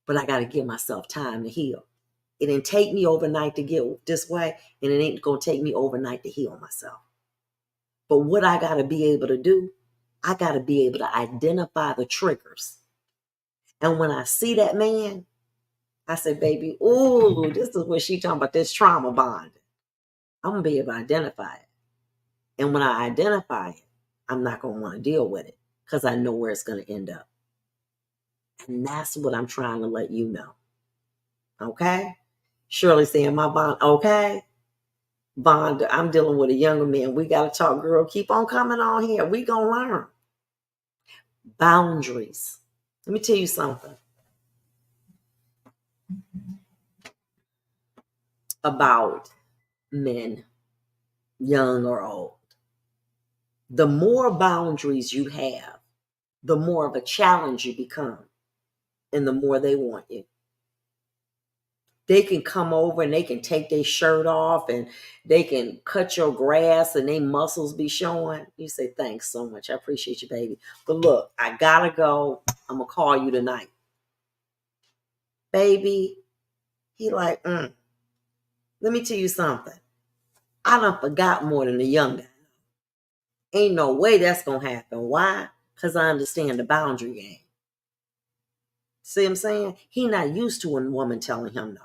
But I got to give myself time to heal. It didn't take me overnight to get this way, and it ain't going to take me overnight to heal myself. But what I got to be able to do, I got to be able to identify the triggers. And when I see that man, I say, baby, ooh, this is what she talking about, this trauma bond. I'm going to be able to identify it. And when I identify it, I'm not going to want to deal with it because I know where it's going to end up. And that's what I'm trying to let you know. Okay? Shirley saying my bond, okay? Bond, I'm dealing with a younger man. We got to talk, girl. Keep on coming on here. We going to learn. Boundaries. Let me tell you something about men, young or old. The more boundaries you have, the more of a challenge you become, and the more they want you. They can come over and they can take their shirt off and they can cut your grass and their muscles be showing. You say, thanks so much. I appreciate you, baby. But look, I gotta go. I'm gonna call you tonight. Baby, he like, let me tell you something. I done forgot more than the young guy. Ain't no way that's gonna happen. Why? Because I understand the boundary game. See what I'm saying? He not used to a woman telling him no.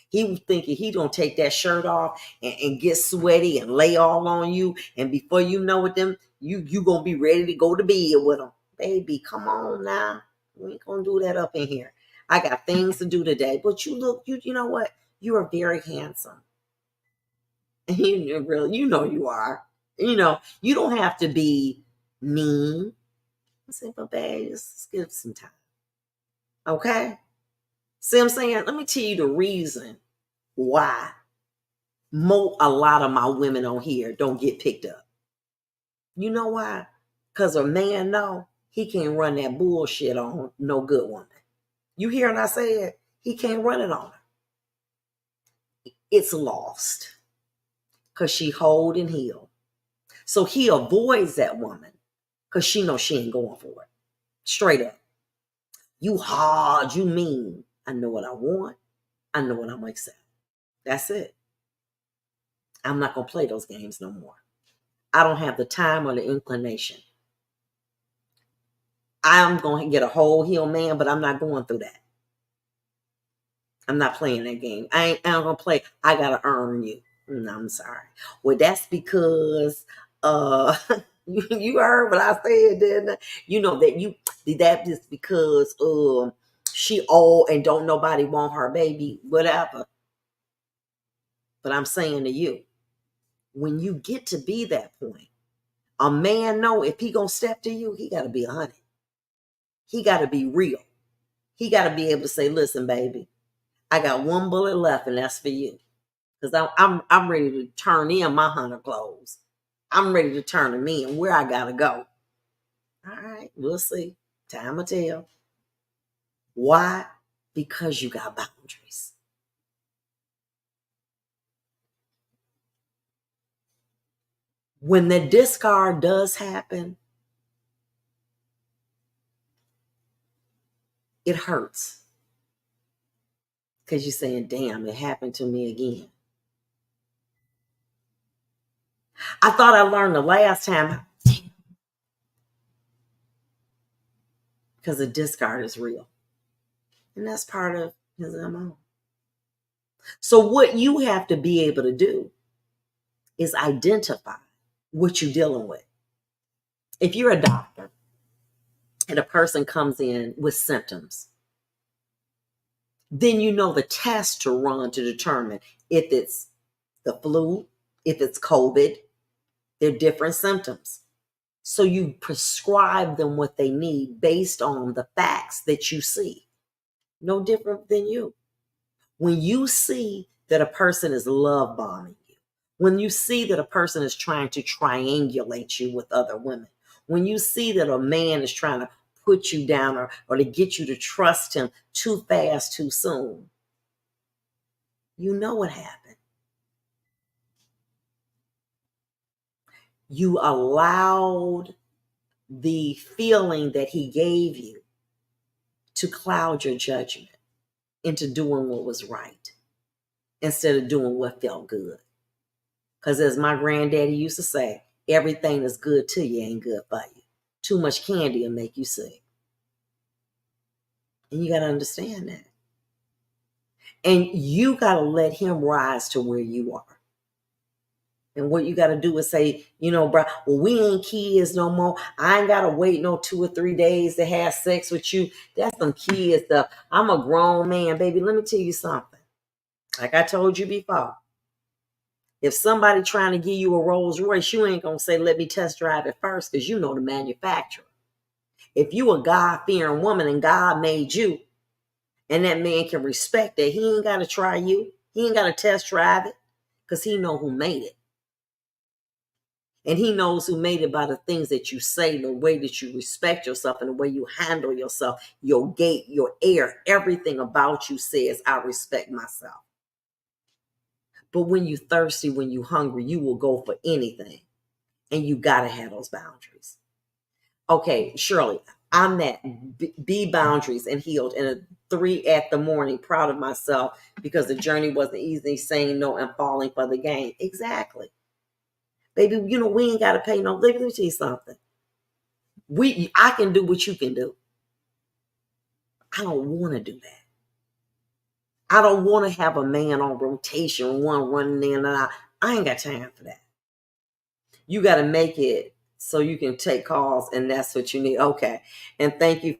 He was thinking he gonna take that shirt off and get sweaty and lay all on you. And before you know it, you gonna be ready to go to bed with him. Baby, come on now. We ain't gonna do that up in here. I got things to do today. But you look, you know what? You are very handsome. And you know you are. You know, you don't have to be mean. I say, but babe, just give some time. Okay? See what I'm saying? Let me tell you the reason why a lot of my women on here don't get picked up. You know why? Because a man know he can't run that bullshit on no good woman. You hear what I said? He can't run it on her. It's lost because she hold and heal. So he avoids that woman because she knows she ain't going for it. Straight up. You hard, you mean. I know what I want. I know what I'm going to accept. That's it. I'm not going to play those games no more. I don't have the time or the inclination. I'm going to get a whole heel man, but I'm not going through that. I'm not playing that game. I ain't going to play. I got to earn you. No, I'm sorry. Well, that's because you heard what I said, didn't I? You know that is because she old and don't nobody want her baby, whatever. But I'm saying to you, when you get to be that point, a man know if he gonna step to you, he gotta be 100. He gotta be real. He gotta be able to say, listen, baby, I got one bullet left, and that's for you. Because I'm ready to turn in my hunter clothes. I'm ready to turn them in where I gotta go. All right, we'll see. Time will tell. Why? Because you got boundaries. When the discard does happen, it hurts. Because you're saying, damn, it happened to me again. I thought I learned the last time because the discard is real. And that's part of his MO. So what you have to be able to do is identify what you're dealing with. If you're a doctor and a person comes in with symptoms, then you know the test to run to determine if it's the flu, if it's COVID, they're different symptoms. So you prescribe them what they need based on the facts that you see. No different than you. When you see that a person is love bombing you, when you see that a person is trying to triangulate you with other women, when you see that a man is trying to put you down or to get you to trust him too fast, too soon, you know what happened. You allowed the feeling that he gave you to cloud your judgment into doing what was right instead of doing what felt good. Because as my granddaddy used to say, everything that's good to you ain't good for you. Too much candy will make you sick. And you got to understand that. And you got to let him rise to where you are. And what you got to do is say, bro, well, we ain't kids no more. I ain't got to wait no 2 or 3 days to have sex with you. That's some kid stuff. I'm a grown man, baby. Let me tell you something. Like I told you before, if somebody trying to give you a Rolls Royce, you ain't going to say, let me test drive it first because you know the manufacturer. If you a God-fearing woman and God made you, and that man can respect that, he ain't got to try you. He ain't got to test drive it because he know who made it. And he knows who made it by the things that you say, the way that you respect yourself and the way you handle yourself, your gait, your air, everything about you says, I respect myself. But when you thirsty, when you hungry, you will go for anything. And you got to have those boundaries. Okay, Shirley, I'm at be boundaries and healed and a 3 at the morning, proud of myself because the journey wasn't easy, saying no and falling for the game. Exactly. Baby, we ain't got to pay no. Let me tell you something. I can do what you can do. I don't want to do that. I don't want to have a man on rotation, one running in and out. I ain't got time for that. You got to make it so you can take calls, and that's what you need. Okay. And thank you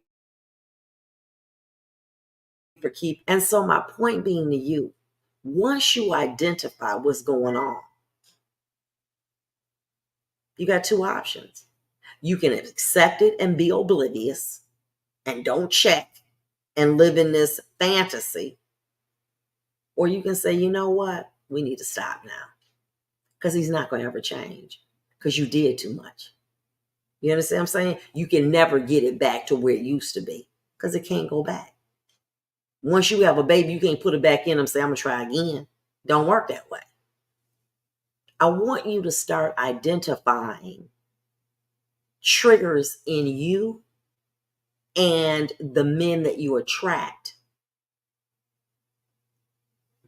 for keep. And so my point being to you, once you identify what's going on, you got 2 options. You can accept it and be oblivious and don't check and live in this fantasy. Or you can say, you know what? We need to stop now. Because he's not going to ever change. Because you did too much. You understand what I'm saying? You can never get it back to where it used to be. Because it can't go back. Once you have a baby, you can't put it back in and say, I'm going to try again. Don't work that way. I want you to start identifying triggers in you and the men that you attract.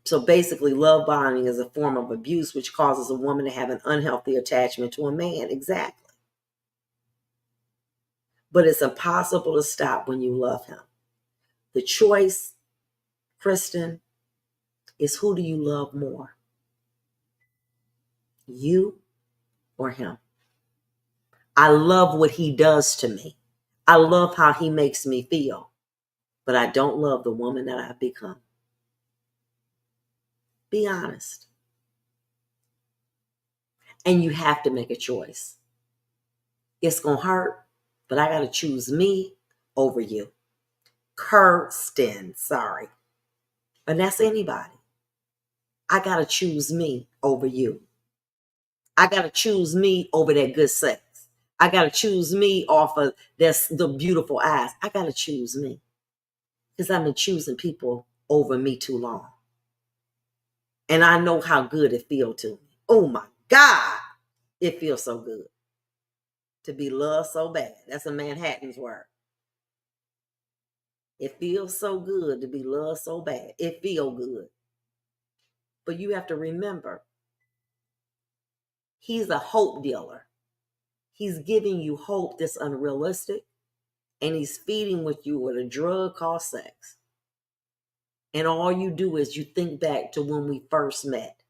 So basically, love bombing is a form of abuse which causes a woman to have an unhealthy attachment to a man. Exactly. But it's impossible to stop when you love him. The choice, Kristen, is who do you love more? You or him? I love what he does to me. I love how he makes me feel, but I don't love the woman that I've become. Be honest. And you have to make a choice. It's going to hurt, but I got to choose me over you. Kirsten, sorry. And that's anybody. I got to choose me over you. I got to choose me over that good sex. I got to choose me off of the beautiful eyes. I got to choose me because I've been choosing people over me too long. And I know how good it feels to me. Oh my God, it feels so good to be loved so bad. That's a Manhattan's word. It feels so good to be loved so bad. It feels good. But you have to remember, he's a hope dealer. He's giving you hope that's unrealistic, and he's feeding with you with a drug called sex. And all you do is you think back to when we first met.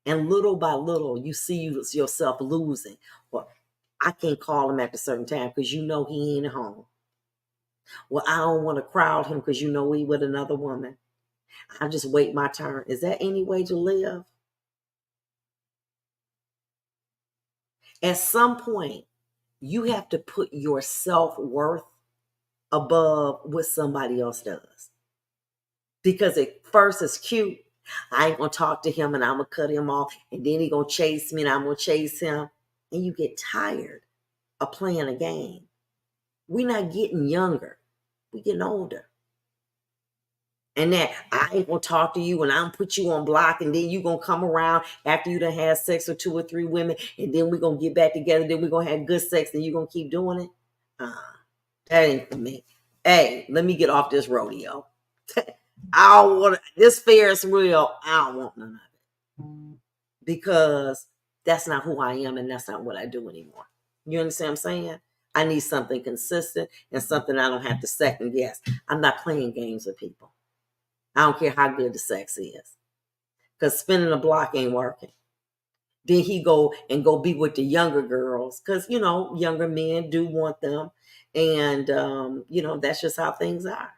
And little by little, you see yourself losing. Well, I can't call him at a certain time because you know he ain't at home. Well, I don't want to crowd him because you know he with another woman. I just wait my turn. Is that any way to live? At some point, you have to put your self-worth above what somebody else does. Because at first it's cute. I ain't gonna talk to him and I'm gonna cut him off, and then he gonna chase me and I'm gonna chase him. And you get tired of playing a game. We're not getting younger, we're getting older. And that I ain't gonna talk to you and I'm gonna put you on block, and then you gonna come around after you done had sex with 2 or 3 women, and then we're gonna get back together, then we're gonna have good sex, and you're gonna keep doing it. That ain't for me. Hey, let me get off this rodeo. I don't want this Ferris wheel. I don't want none of it because that's not who I am and that's not what I do anymore. You understand what I'm saying? I need something consistent and something I don't have to second guess. I'm not playing games with people. I don't care how good the sex is, because spinning the block ain't working. Then he go be with the younger girls because younger men do want them, and that's just how things are.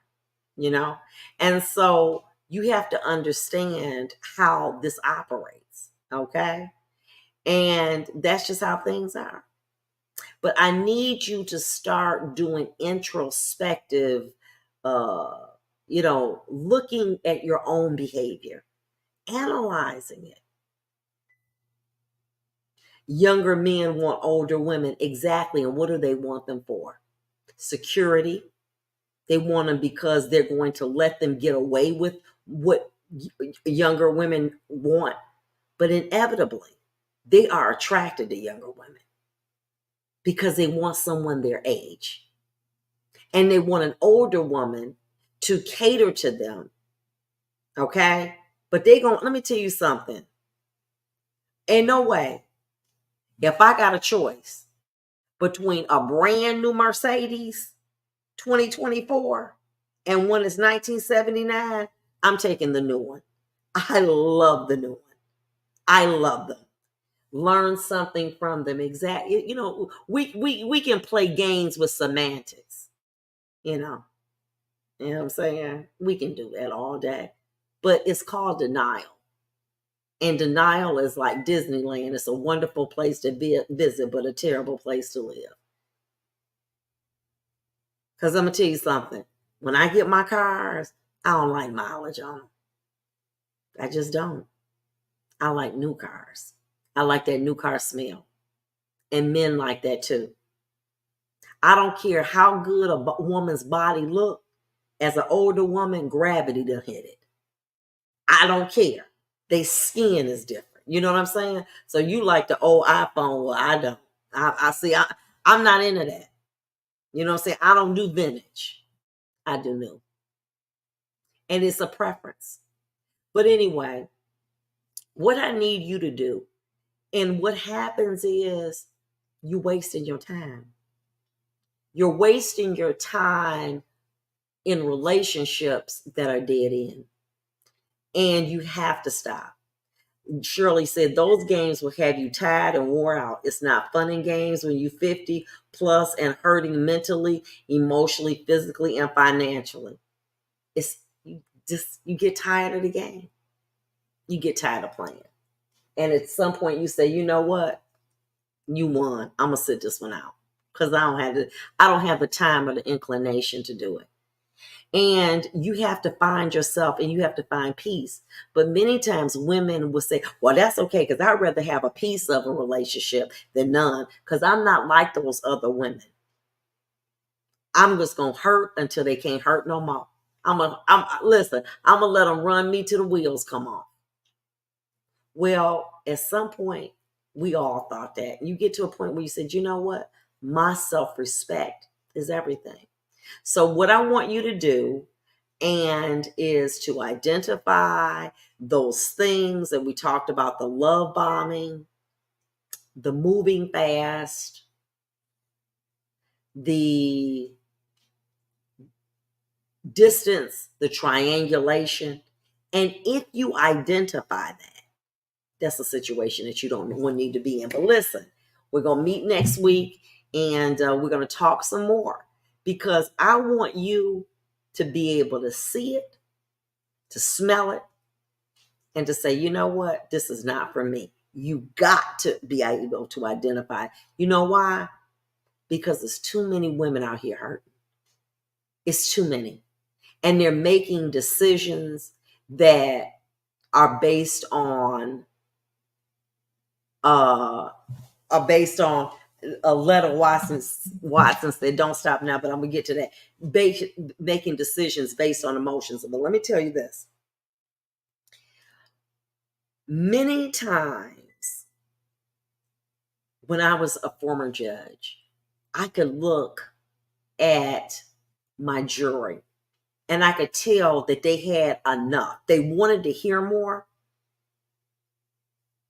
And so you have to understand how this operates, okay? And that's just how things are. But I need you to start doing introspective, looking at your own behavior, analyzing it. Younger men want older women, exactly. And what do they want them for? Security. They want them because they're going to let them get away with what younger women want. But inevitably, they are attracted to younger women because they want someone their age. And they want an older woman to cater to them. Okay? But let me tell you something. Ain't no way, if I got a choice between a brand new Mercedes 2024 and one is 1979, I'm taking the new one. I love the new one. I love them. Learn something from them. Exactly. We can play games with semantics. You know what I'm saying? We can do that all day. But it's called denial. And denial is like Disneyland. It's a wonderful place to visit, but a terrible place to live. Because I'm going to tell you something. When I get my cars, I don't like mileage on them. I just don't. I like new cars. I like that new car smell. And men like that too. I don't care how good a woman's body look. As an older woman, gravity done hit it. I don't care. Their skin is different. You know what I'm saying? So you like the old iPhone. Well, I don't. I see. I'm not into that. You know what I'm saying? I don't do vintage. I do new. And it's a preference. But anyway, what I need you to do, and what happens is you wasting your time. You're wasting your time in relationships that are dead end. And you have to stop. Shirley said those games will have you tired and wore out. It's not fun in games when you're 50 plus and hurting mentally, emotionally, physically, and financially. It's you get tired of the game. You get tired of playing. And at some point you say, you know what? You won. I'm gonna sit this one out. Because I don't have the time or the inclination to do it. And you have to find yourself and you have to find peace. But many times women will say, well, that's okay, because I'd rather have a piece of a relationship than none, because I'm not like those other women. I'm just gonna hurt until they can't hurt no more. Listen, I'm gonna let them run me till the wheels come off. Well, at some point, we all thought that. You get to a point where you said, you know what? My self-respect is everything. So what I want you to do is to identify those things that we talked about, the love bombing, the moving fast, the distance, the triangulation. And if you identify that, that's a situation that you don't need to be in. But listen, we're going to meet next week and we're going to talk some more, because I want you to be able to see it, to smell it, and to say, you know what, this is not for me. You got to be able to identify. You know why? Because there's too many women out here hurting. It's too many. And they're making decisions that are based on Letta Watson's they don't stop now, but I'm gonna get to that. Making decisions based on emotions. But let me tell you this. Many times when I was a former judge, I could look at my jury and I could tell that they had enough. They wanted to hear more,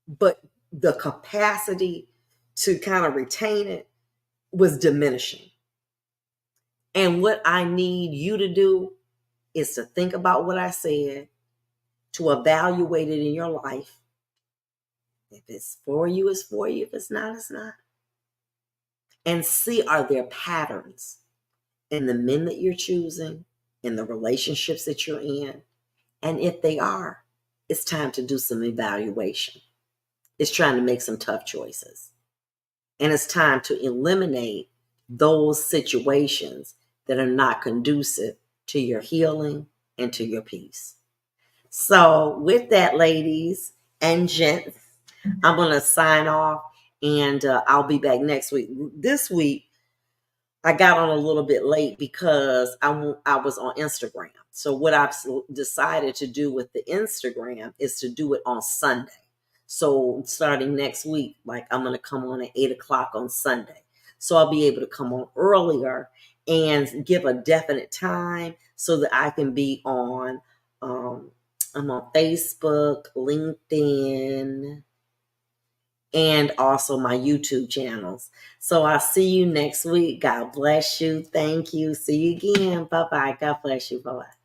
but the capacity to kind of retain it was diminishing. And what I need you to do is to think about what I said, to evaluate it in your life. If it's for you, it's for you. If it's not, it's not. And see, are there patterns in the men that you're choosing, in the relationships that you're in? And if they are, it's time to do some evaluation. It's trying to make some tough choices. And it's time to eliminate those situations that are not conducive to your healing and to your peace. So with that, ladies and gents, I'm going to sign off, and I'll be back next week. This week, I got on a little bit late because I was on Instagram. So what I've decided to do with the Instagram is to do it on Sunday. So starting next week, like I'm going to come on at 8:00 on Sunday. So I'll be able to come on earlier and give a definite time so that I can be on, I'm on Facebook, LinkedIn, and also my YouTube channels. So I'll see you next week. God bless you. Thank you. See you again. Bye-bye. God bless you. Bye-bye.